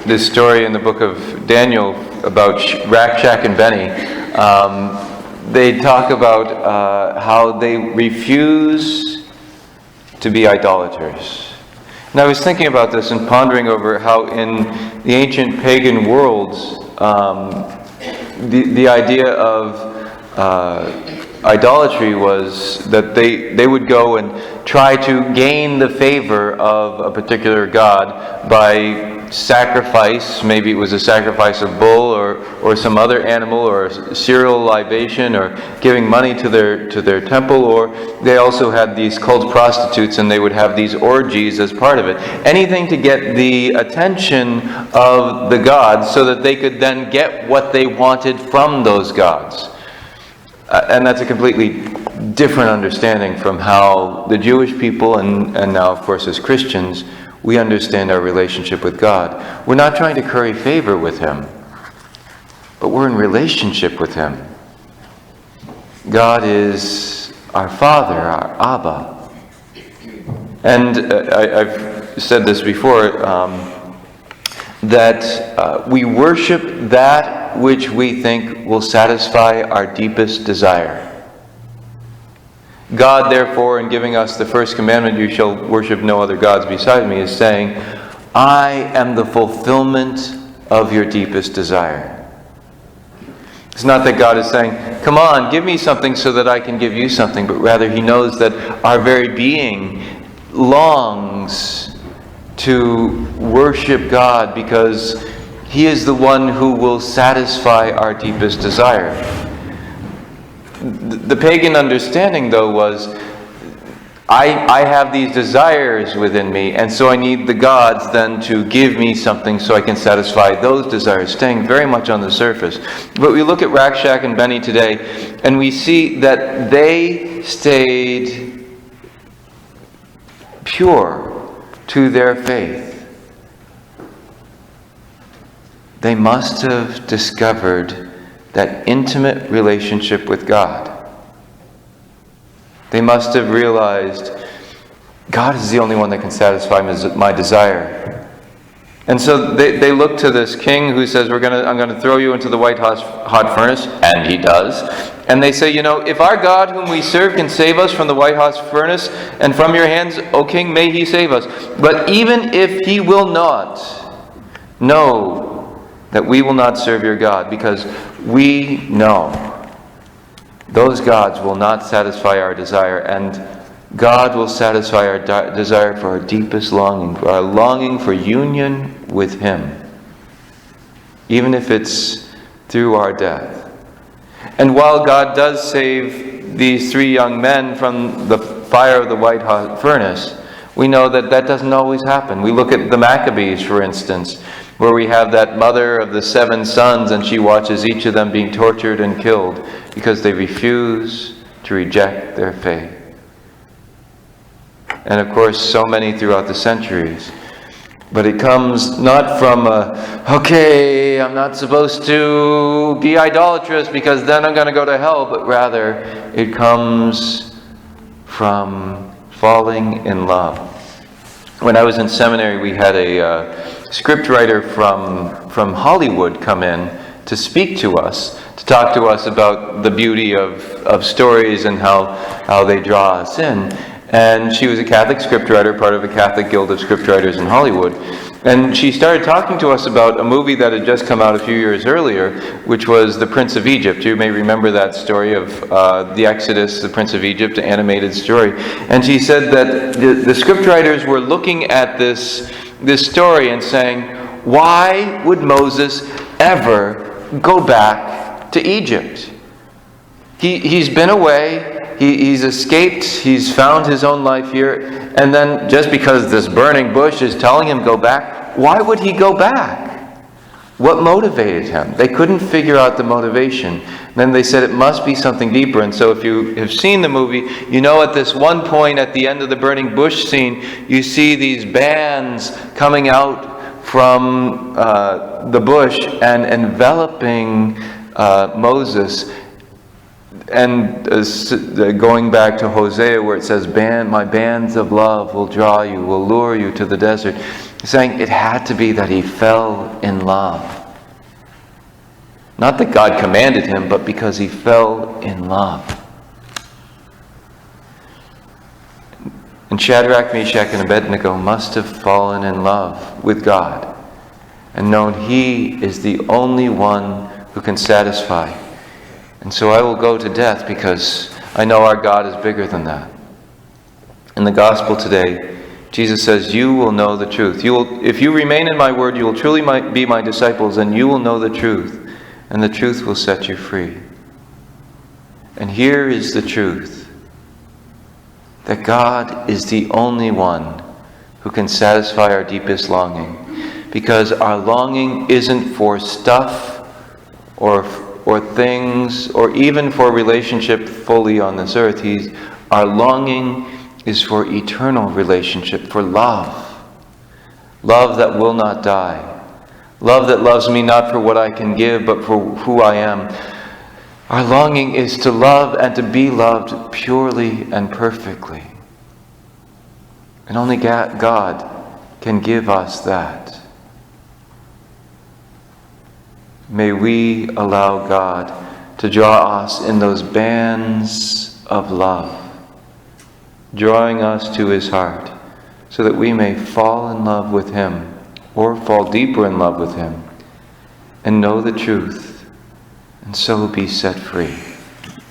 this story in the book of Daniel about Shadrach and Benny. They talk about how they refuse to be idolaters. And I was thinking about this and pondering over how in the ancient pagan worlds, the idea of idolatry was that they would go and try to gain the favor of a particular god by sacrifice. Maybe it was a sacrifice of bull or some other animal, or cereal libation, or giving money to their temple. Or they also had these cult prostitutes, and they would have these orgies as part of it. Anything to get the attention of the gods so that they could then get what they wanted from those gods. And that's a completely different understanding from how the Jewish people, and now of course as Christians, we understand our relationship with God. We're not trying to curry favor with Him, but we're in relationship with Him. God is our Father, our Abba. And I've said this before, that we worship that which we think will satisfy our deepest desire. God, therefore, in giving us the first commandment, "You shall worship no other gods beside me," is saying, I am the fulfillment of your deepest desire. It's not that God is saying, come on, give me something so that I can give you something, but rather He knows that our very being longs to worship God because He is the one who will satisfy our deepest desire. The pagan understanding, though, was, I have these desires within me, and so I need the gods then to give me something so I can satisfy those desires, staying very much on the surface. But we look at Shadrach and Benny today, and we see that they stayed pure to their faith. They must have discovered that intimate relationship with God. They must have realized God is the only one that can satisfy my desire. And so they look to this king who says, I'm going to throw you into the white hot furnace, and he does. And they say, if our God whom we serve can save us from the white hot furnace and from your hands, O king, may He save us. But even if He will not, know that we will not serve your God, because we know those gods will not satisfy our desire, and God will satisfy our desire for our deepest longing, our longing for union with Him, even if it's through our death. And while God does save these three young men from the fire of the white hot furnace, we know that doesn't always happen. We look at the Maccabees, for instance, where we have that mother of the 7 sons, and she watches each of them being tortured and killed because they refuse to reject their faith. And of course, so many throughout the centuries. But it comes not from okay, I'm not supposed to be idolatrous because then I'm going to go to hell, but rather it comes from falling in love. When I was in seminary, we had a scriptwriter from Hollywood come in to speak to us, to talk to us about the beauty of stories and how they draw us in. And she was a Catholic scriptwriter, part of a Catholic Guild of Scriptwriters in Hollywood. And she started talking to us about a movie that had just come out a few years earlier, which was The Prince of Egypt. You may remember that story of the Exodus, the Prince of Egypt, an animated story. And she said that the scriptwriters were looking at this story and saying, why would Moses ever go back to Egypt? He's been away. He's escaped, he's found his own life here, and then just because this burning bush is telling him go back, why would he go back? What motivated him? They couldn't figure out the motivation. And then they said it must be something deeper. And so if you have seen the movie, you know at this one point at the end of the burning bush scene, you see these bands coming out from the bush and enveloping Moses. And going back to Hosea where it says, my bands of love will draw you, will lure you to the desert. He's saying it had to be that he fell in love. Not that God commanded him, but because he fell in love. And Shadrach, Meshach, and Abednego must have fallen in love with God and known he is the only one who can satisfy. And so I will go to death because I know our God is bigger than that. In the gospel today, Jesus says, you will know the truth. If you remain in my word, you will truly be my disciples, and you will know the truth, and the truth will set you free. And here is the truth, that God is the only one who can satisfy our deepest longing, because our longing isn't for stuff or things, or even for relationship fully on this earth. Our longing is for eternal relationship, for love. Love that will not die. Love that loves me not for what I can give, but for who I am. Our longing is to love and to be loved purely and perfectly. And only God can give us that. May we allow God to draw us in those bands of love, drawing us to his heart, so that we may fall in love with him, or fall deeper in love with him, and know the truth, and so be set free.